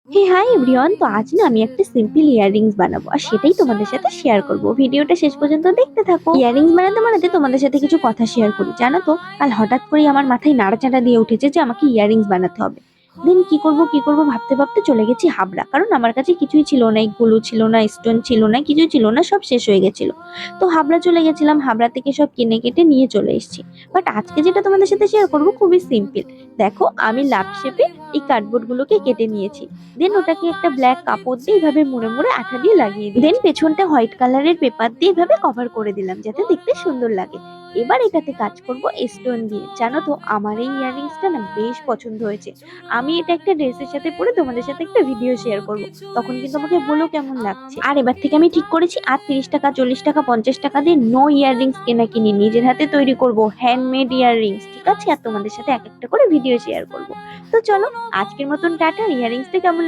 হে hi everyone, তো আজ না আমি একটা সিম্পল ইয়াররিংস বানাবো আর সেটাই তোমাদের সাথে শেয়ার করব। ভিডিওটা শেষ পর্যন্ত দেখতে থাকো। ইয়াররিংস বানাতে বানাতে তোমাদের সাথে কিছু কথা শেয়ার করি। জানো তো, কাল হঠাৎ করে আমার মাথায় নাড়াচাড়া দিয়ে উঠেছে যে আমাকে ইয়াররিংস বানাতে হবে। দেন কি করব ভাবতে ভাবতে চলে গেছি হাবড়া, কারণ আমার কাছে কিছুই ছিল না, গুলো ছিল না, স্টোন ছিল না, কিছুই ছিল না, সব শেষ হয়ে গেছিল। তো হাবড়া চলে গেছিলাম, হাবড়া থেকে সব কিনে কেটে নিয়ে চলে এসেছি। বাট আজকে যেটা তোমাদের সাথে শেয়ার করবো খুবই সিম্পল। দেখো, আমি লাভ শেপে এই কার্ডবোর্ড গুলোকে কেটে নিয়েছি। দেন ওটাকে একটা ব্ল্যাক কাপড় দিয়ে এইভাবে মুড়ে মুড়ে আঠা দিয়ে লাগিয়ে দিই। দেন পেছনটা হোয়াইট কালারের পেপার দিয়ে এভাবে কভার করে দিলাম যাতে দেখতে সুন্দর লাগে। এবার এটাতে কাজ করব স্টোন দিয়ে। জানো তো, আমার এই ইয়াররিংসটা না বেশ পছন্দ হয়েছে। আমি এটা একটা ড্রেসের সাথে পরে তোমাদের সাথে একটা ভিডিও শেয়ার করব, তখন কিন্তু আমাকে বলো কেমন লাগছে। আর এবার থেকে আমি ঠিক করেছি আর 30 টাকা, 40 টাকা, 50 টাকা দিয়ে নো ইয়াররিংস কেনা কিনি, নিজের হাতে তৈরি করব হ্যান্ডমেড ইয়াররিংস। ঠিক আছে, আর তোমাদের সাথে এক একটা করে ভিডিও শেয়ার করব। তো চলো, আজকের মতন টাটা। ইয়াররিংসটা কেমন